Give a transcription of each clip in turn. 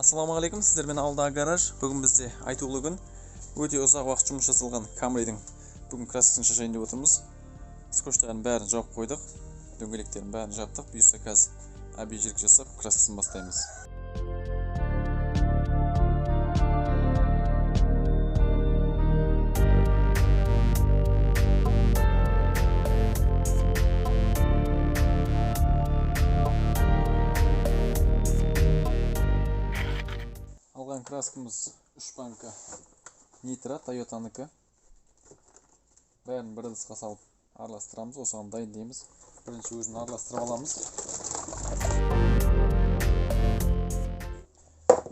Ассалаумағалейкум, сіздермен Алдағы гараж. Бүгін бізде айтулы күн. Өте ұзақ уақыт жұмыс жасалған Камридің бүгін краскасын шашайын деп отырмыз. Скотчтарын бәрін жауып қойдық, дөңгелектерін бәрін жаптық. Бұйырса қазір объезжілік жасап краскасын бастаймыз. Алған краскамыз 3 банка нитро, Toyota'нікі. Бәрін бір ыдысқа салып араластырамыз, осыған дайындаймыз. Бірінші өзін араластырып аламыз.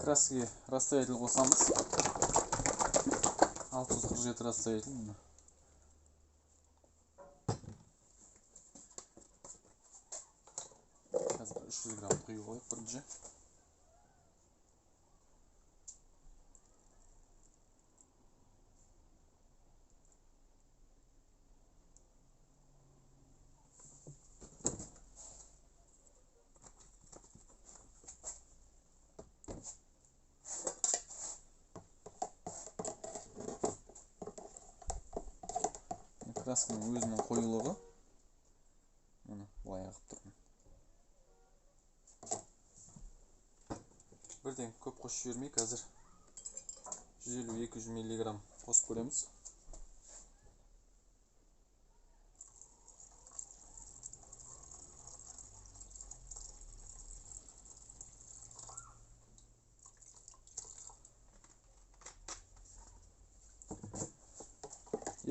Краскаға растворитель қосамыз. 647 растворитель. Қазір 300 грамм құйып қойып бірінші. Красканың өзінің қоюлығы. Мұны былай ағып тұрмын. Бірден көп қосып жібермей, қазір 150-200 мг қосып көреміз.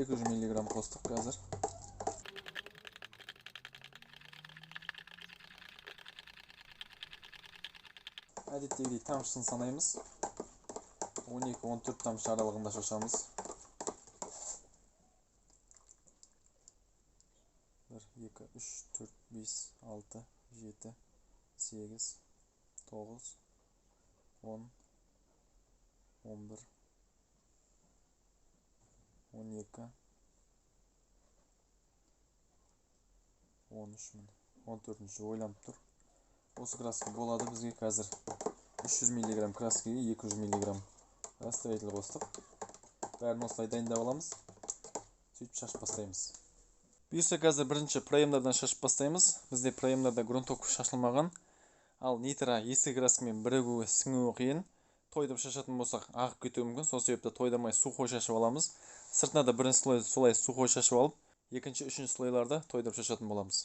миллиграмм қостық қазір. Әдеттегідей тамшысын санаймыз. 12-14 тамшы аралығында шашамыз. 1, 2, 3, 4, 5, 6, 7, 8, 9, 10, 11, 12, 13, 14-ші ойланып тұр. Осы краска болады бізге қазір 300 мг краскаға 200 мг растворитель қостық. Бәрін осылай дайындап аламыз. Сөйтіп шашып бастаймыз. Бұйырса қазір бірінші проемдардан шашып бастаймыз. Бізде проемдарда грунтовка шашылмаған. Ал нитро ескі краскамен бірігуі сіңуі қиын. Тойдырып шашатын болсақ ағып кетуі мүмкін. Сол себепті тойдырмай сухой шашып аламыз. Сыртына да бірінші слой солай сухой шашып алып, екінші, үшінші слойларда тойдырып шашатын боламыз.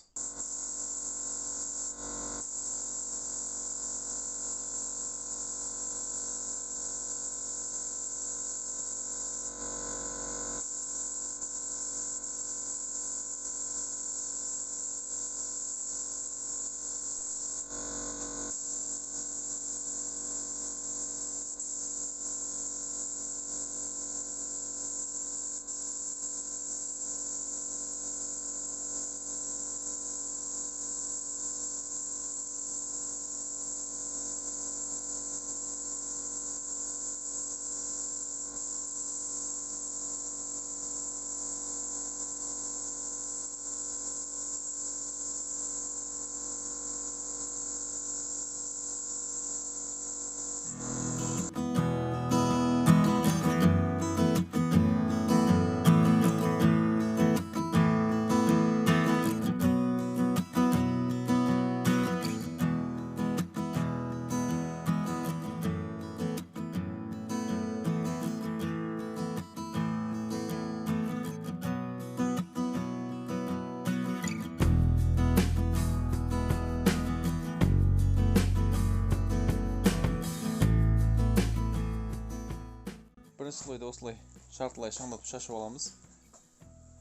Бірінші слойды осылай жартылай шаңдатып шашып аламыз.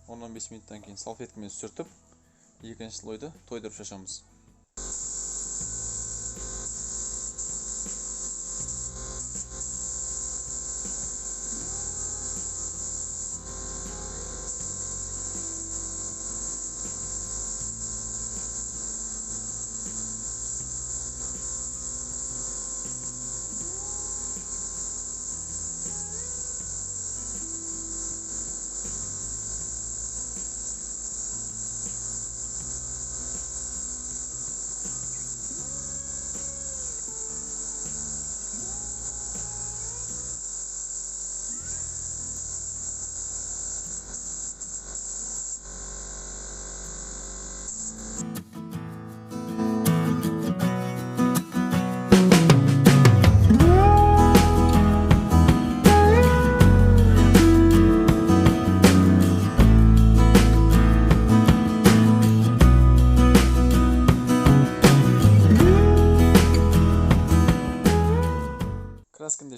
10-15 минуттан кейін салфеткамен сүртіп, екінші слойды тойдырып шашамыз.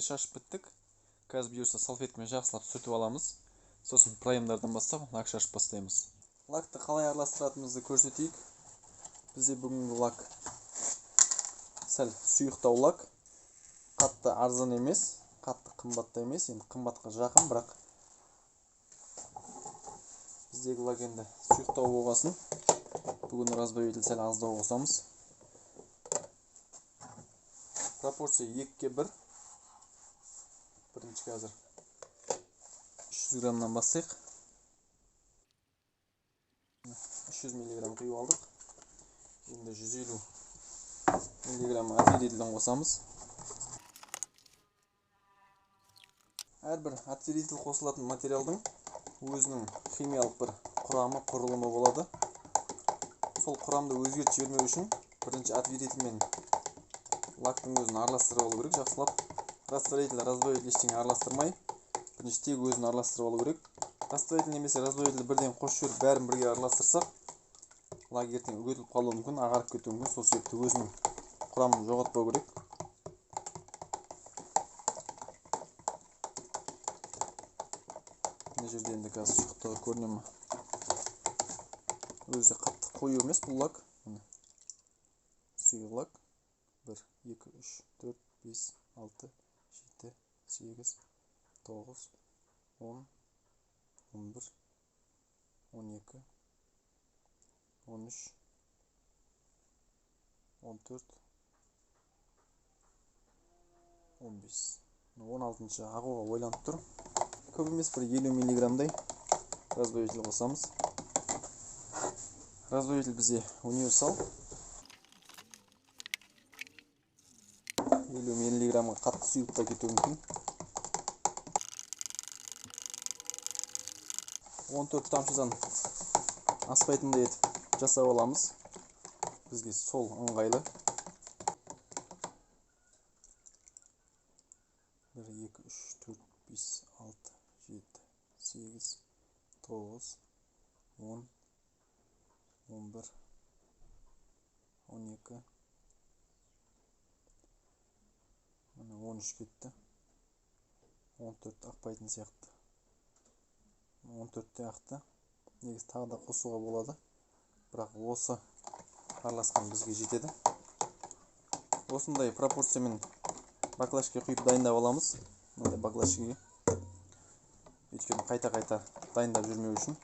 шашып біттік. Қазір бұйырса салфеткамен жақсылап сүртіп аламыз. Сосын праймдардан бастап лак шашып бастаймыз. Лакты қалай араластыратынымызды көрсетейік. Бізде бүгінгі лак сәл сұйықтау лак. Қатты арзан емес, қатты қымбатта емес, енді қымбатқа жақын, бірақ біздегі лак енді сұйықтау болғасын. Бүгін разбавитель сәл аздау қосамыз. Пропорция 2:1. Бірінші қазір 300 граммнан бастайық. 300 миллиграмм құйып алдық. Енді 150 миллиграмм отвердителден қосамыз. Әрбір отвердитель қосылатын материалдың өзінің химиялық бір құрамы, құрылымы болады. Сол құрамды өзгертіп жібермеу үшін бірінші отвердительмен лактың өзін араластырып алу керек. Жақсылап растворитель, разбавитель ештеңе араластырмай, бірінші тек өзін араластырып алу керек. Растворитель немесе разбавитель бірден қосып жіберіп бәрін бірге араластырсақ, лак ертең үгетіліп қалуы мүмкін, ағарып кетуі мүмкін. Сол себепті өзінің құрамын жоғалтпау керек. Мына жерде енді қазір сұйықтығы көріне ме? Өзі қатты қою емес бұл лак. Сұйық лак. 1, 2, 3, 4, 5, 6, 7, 8, 9, 10, 11, 12, 13, 14, 15. 16-шы ағуға ойланып тұр. Көп емес, бір 50 миллиграмдай разбавитель қосамыз. Разбавитель бізде универсал. 50 миллиграмға қатты сұйылып кетуі мүмкін. 14 тамшыдан аспайтындай етіп жасап аламыз. Бізге сол ыңғайлы. 1, 2, 3, 4, 5, 6, 7, 8, 9, 10, 11, 12, 13 кетті. 14 ақпайтын сияқты. 14-те ақты. Негізі тағы да қосуға болады. Бірақ осы араласқан бізге жетеді. Осындай пропорциямен баклажке құйып дайындап аламыз. Мынандай баклажкеге. Өйткені қайта-қайта дайындап жүрмеу үшін.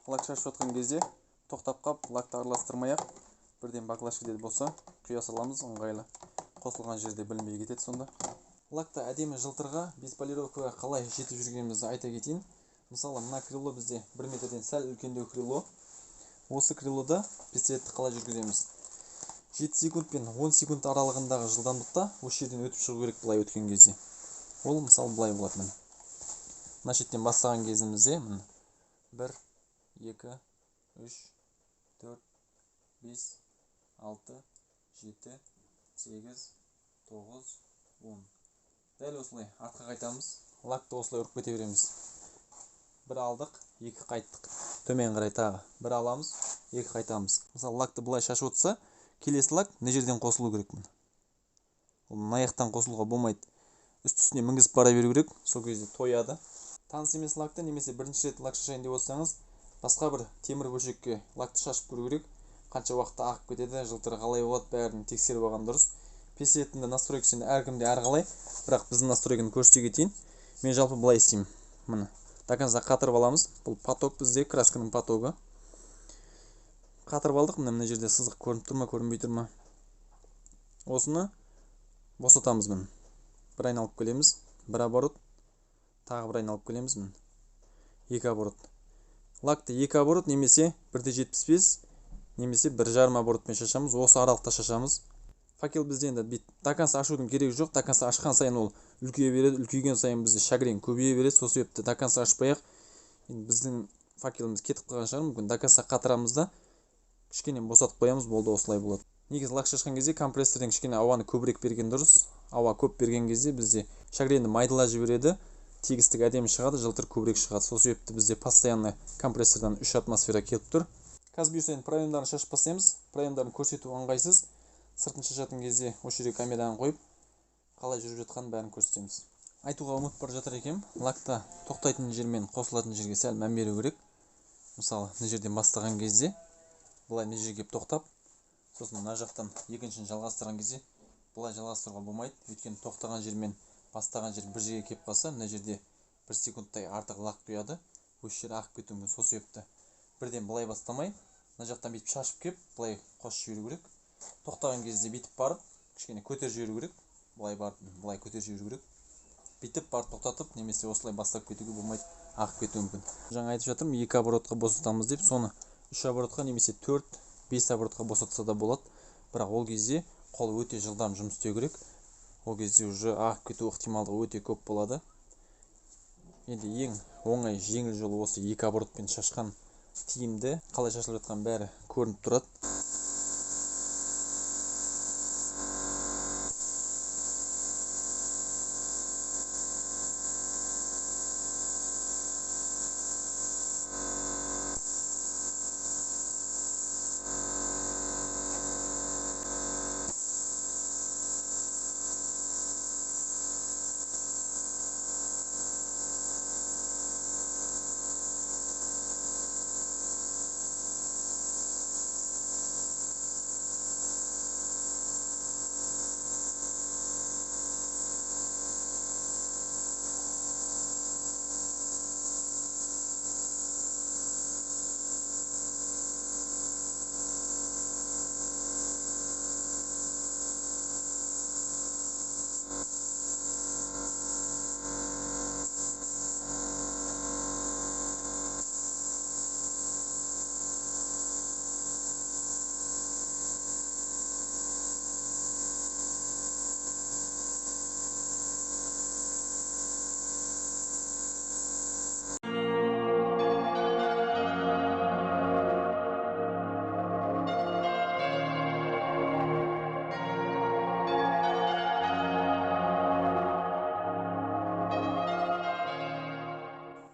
Лак шашып жатқан кезде тоқтап қап, лакты араластырмай-ақ бірден баклажкеде болса құя саламыз, ыңғайлы. Қосылған жерде білінбей кетеді сонда. Лакты әдемі жылтырға, бесполировкаға қалай жетіп жүргенімізді айта кетейін. Мысалы, мына крыло бізде 1 метрден сәл үлкендеу крыло. Осы крылода пистолетті қалай жүргіземіз? 7 секунд пен 10 секунд аралығындағы жылдамдықта осы жерден өтіп шығу керек былай өткен кезде. Ол мысалы былай болады міне. Мына шеттен бастаған кезімізде 1, 2, 3, 4, 5, 6, 7, 8, 9, 10. Дәл осылай артқа қайтамыз. Лакты осылай ұрып кете береміз. 1 алдық, 2 қайттық. Төмен қарай тағы 1 аламыз, 2 қайтамыз. Мысалы, лакты былай шашып отырса, келесі лак мына жерден қосылу керек. Ол мына жақтан қосылуға болмайды. Үсті-үстіне мінгізіп бара беру керек, сол кезде тояды. Таныс емес лакты немесе бірінші рет лак шашайын деп отырсаңыз, басқа бір темір бөлшекке лакты шашып көру керек. Қанша уақытта ағып кетеді, жылтыры қалай болады, бәрін тексеріп алған дұрыс. Пистолеттің настройкасы әркімде әрқалай, бірақ біздің настройканы көрсете кетейін. Мен жалпы былай істеймін. Міне, до конца қатырып аламыз. Бұл поток бізде, красканың потогы. Қатырып алдық, мына жерде сызық көрініп тұр ма, көрінбей тұр ма. Осыны босатамыз міне. Бір айналып келеміз, бір оборот, тағы бір айналып келеміз міне. 2 оборот. Лакты 2 оборот немесе 1,75 немесе 1,5 оборотпен шашамыз. Осы аралықта шашамыз. Факел бізде енді до конца ашудың керегі жоқ. До конца ашқан сайын ол үлкейе береді. Үлкейген сайын бізде шагрень көбейе береді. Сол себепті до конца ашпай-ақ. Енді біздің факеліміз кетіп қалған шығар мүмкін. До конца қатырамыз да кішкене босатып қоямыз, болды, осылай болады. Негізі лак шашқан кезде компрессорден кішкене ауаны көбірек берген дұрыс. Ауа көп берген кезде бізде шагренді майдалап жібереді. Тегістік әдемі шығады, жылтыр көбірек шығады. Сол себепті бізде постоянно компрессордан 3 атмосфера келіп тұр. Қазір бұйырса проемдарын шашып бастаймыз. Проемдарын көрсету ыңғайсыз. Сыртын шашатын кезде осы жерге камерадан қойып, қалай жүріп жатқанын бәрін көрсетеміз. Айтуға ұмытып бара жатыр екенмін. Лакта тоқтайтын жер мен қосылатын жерге сәл мән беру керек. Мысалы, мына жерден бастаған кезде былай мына жерге келіп тоқтап, сосын мына жақтан екіншini жалғастырған кезде былай жалғастыруға болмайды. Өйткені тоқтаған жер мен бастаған жер бір жерге келіп қалса, мына жерде 1 секундтай артық лак құяды. Осы жер ағып кетуі мүмкін. Сол себепті бірден былай бастамай, мына жақтан бүйтіп шашып келіп, былай қосып жіберу керек. Тоқтаған кезде бүйтіп барып, кішкене көтеріп жіберу керек. Былай барып, былай көтеріп жіберу керек. Бүйтіп барып тоқтатып, немесе осылай бастап кетуге болмайды, ағып кетуі мүмкін. Жаңа айтып жатырмын, 2 оборотқа босатамыз деп, соны 3 оборотқа немесе 4-5 оборотқа босатса да болады. Бірақ ол кезде қол өте жылдам жұмыс істеу керек. Ол кезде уже ағып кету ықтималдығы өте көп болады. Енді ең оңай жеңіл жолы осы 2 оборотпен шашқан тиімді. Қалай шашылып жатқан бәрі көрініп тұрады.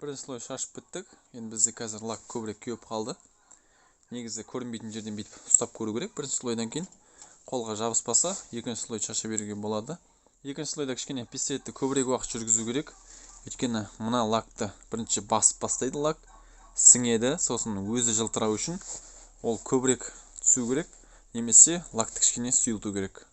Бірінші слой шашып біттік. Енді бізде қазір лак көбірек кеуіп қалды. Негізі көрінбейтін жерден бүйтіп ұстап көру керек. Бірінші слойдан кейін қолға жабыспаса, екінші слой шаша беруге болады. Екінші слойда кішкене пистолетті көбірек уақыт жүргізу керек. Өйткені мына лакты бірінші басып бастайды лак, сіңеді, сосын өзі жылтырау үшін ол көбірек түсу керек, немесе лакты кішкене сұйылту керек.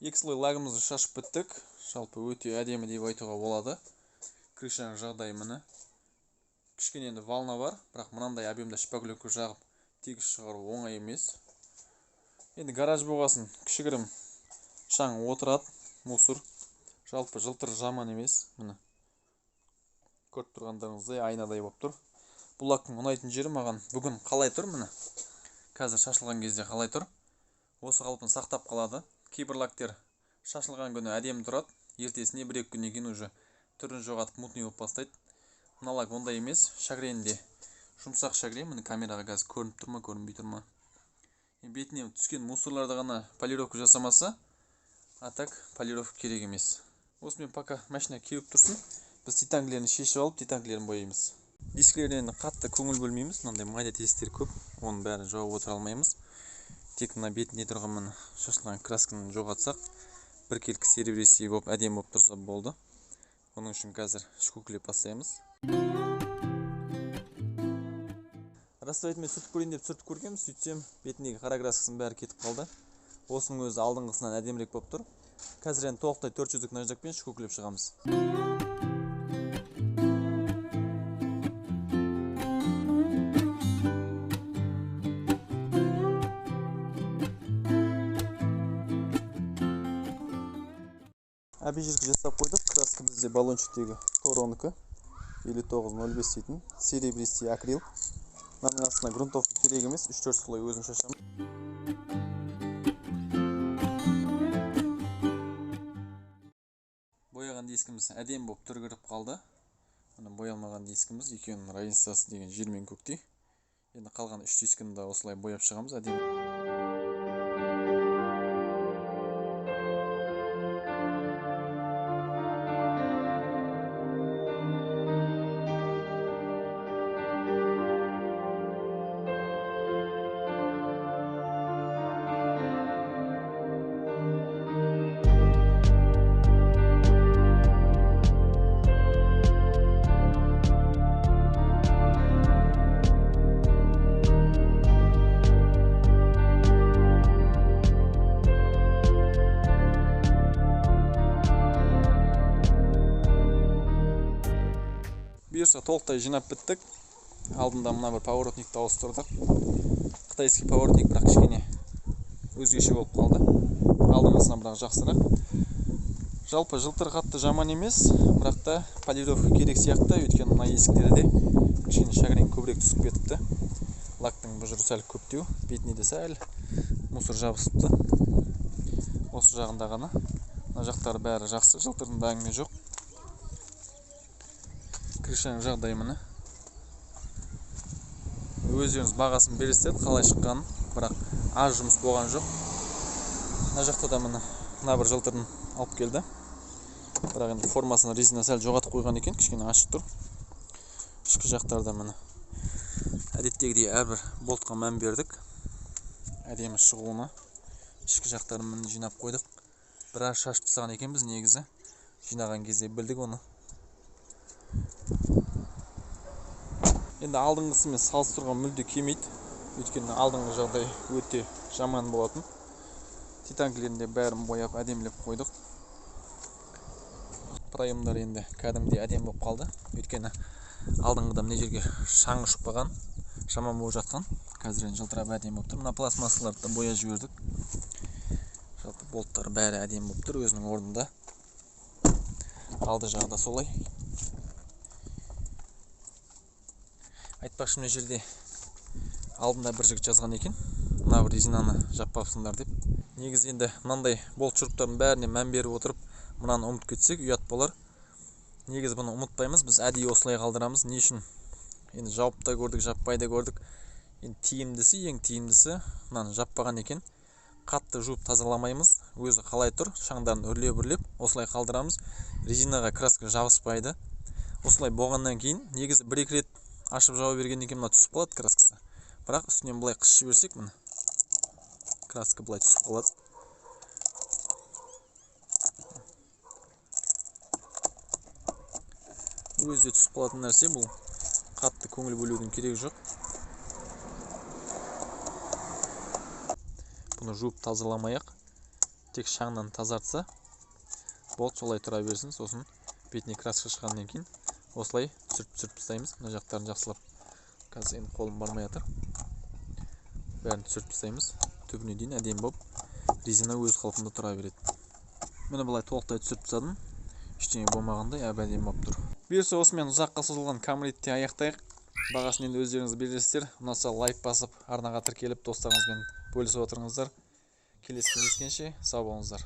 Екі слой лагымызды шашып біттік. Жалпы өте әдемі деп айтуға болады. Крышаның жағдайы міне. Кішкене енді волна бар, бірақ мынандай объемда шпаклевка жағып тегіс шығару оңай емес. Енді гараж болғасын кішігірім шаң отырады, мусор. Жалпы жылтыр жаман емес. Міне. Көріп тұрғандарыңыздай айнадай болып тұр. Бұл лактың ұнайтын жері маған бүгін қалай тұр міне. Қазір шашылған кезде қалай тұр. Осы қалпын сақтап қалады. Кейбір лактер шашылған күні әдемі тұрады, ертесіне 1-2 күннен кейін уже түрін жоғалтып мутный болып бастайды. Мына лак ондай емес, шагренде жұмсақ шагрен, міне камераға қазір көрініп тұр ма, көрінбей тұр ма. Бетіне түскен мусорларды ғана полировка жасамаса, а так полировка керек емес. Осымен пока машина кеуіп тұрсын, біз титанкілерін шешіп алып, титанкілерін бояймыз. Дискілерден қатты көңіл бөлмейміз, мынандай майда тесіктер көп, оның бәрін жауып отыра алмаймыз. Тек мына бетінде тұрған шашылған красканы жоғалтсақ, біркелкі серебристый болып әдемі болып тұрса болды. Оның үшін қазір шкуклеп бастаймыз. Расстроительмен сүртіп көрейін деп сүртіп көргенмін, сөйтсем бетіндегі қара краскасының бәрі кетіп қалды. Осының өзі алдыңғысынан әдемірек болып тұр. Қазір енді толықтай 400-лік наждакпен шкөкілеп шығамыз. Обезжирка жасап қойдық. Краска бізде баллончиктегі Торонікі 5905 дейтін серебристый акрил. Мынаның астына грунтовка керек емес, 3-4 слой өзім шашамын. Бояған дискіміз әдем болып түр кіріп қалды. Мына боялмаған дискіміз екеуінің разницасы деген жер мен көктей. Енді қалған 3 дискіні де осылай бояп шығамыз әдем. Бұйырса толықтай жинап біттік. Алдында мына бір поворотникті ауыстырдық. Қытайский поворотник, бірақ кішкене өзгеше болып қалды. Алдыңғысынан бірақ жақсырақ. Жалпы жылтыр қатты жаман емес, бірақ та полировка керек сияқты. Өйткені мына есіктерде кішкене шагрен көбірек түсіп кетіпті. Лактың бұжыры сәл көптеу, бетіне де сәл мусор жабысыпты. Осы жағында ғана. Мына жақтары бәрі жақсы, жылтырдың да әңгіме жоқ. Крышаның жағдайы міне. Өздеріңіз бағасын бересіздер, қалай шыққанын, бірақ аз жұмыс болған жоқ. Мына жақта да міне бір жылтырын алып келді. Бірақ енді формасына резина сәл жоғатып қойған екен, кішкене ашық тұр. Ішкі жақтарда міне. Әдеттегідей әрбір болтқа мән бердік. Әдемі шығуына. Ішкі жақтарын міне жинап қойдық. Біраз шашып тастаған екенбіз негізі. Жинаған кезде білдік оны. Енді алдыңғысымен салыстыруға мүлде келмейді. Өйткені алдыңғы жағдай өте жаман болатын. Титанкілерінде бәрін бояп әдемілеп қойдық. Прайымдар енді кәдімгідей әдем болып қалды. Өйткені алдыңғыда мына жерге шаң ұшпаған, жаман болып жатқан. Қазір енді жылтырап әдем болып тұр. Мына пластмассаларды да боя жібердік. Жалпы болттар бәрі әдем болып тұр өзінің орнында. Алды жағы да солай. Айтпақшы мына жерде алдында бір жігіт жазған екен, мына бір резинаны жаппапсыңдар деп. Негізі енді мынандай болт шуруптардың бәріне мән беріп отырып, мынаны ұмытып кетсек ұят болар. Негізі бұны ұмытпаймыз, біз әдейі осылай қалдырамыз. Не үшін? Енді жауып та көрдік, жаппай да көрдік. Енді тиімдісі, ең тиімдісі мынаны жаппаған екен. Қатты жуып тазаламаймыз, өзі қалай тұр, шаңдарын үрлеп, осылай қалдырамыз. Резинаға краска жабыспайды. Осылай болғаннан кейін негізі 1-2 рет ашып жауа бергеннен кейін мына түсіп қалады краскасы. Бірақ үстінен былай қысып жіберсек, міне краска былай түсіп қалады. Өзі түсіп қалатын нәрсе, бұл қатты көңіл бөлудің керегі жоқ. Бұны жуып тазаламай-ақ, тек шаңнан тазартса, болт солай тұра берсін. Сосын бетіне краска шыққаннан кейін осылай сүріп тастаймыз. Мына жақтарын жақсылап. Қазір енді қолым бармай жатыр. Бәрін сүріп тастаймыз. Түбіне дейін әдемі болып, резина өз қалпында тұра береді. Міне былай толықтай түсіріп тастадым. Ештеңе болмағандай әп-әдемі болып тұр. Бұйырса осымен ұзаққа созылған камритте аяқтайық. Бағасын енді өздеріңіз бересіздер. Ұнаса лайк басып, арнаға тіркеліп достарыңызбен бөлісіп отырыңыздар. Келесі кездескенше сау болыңыздар.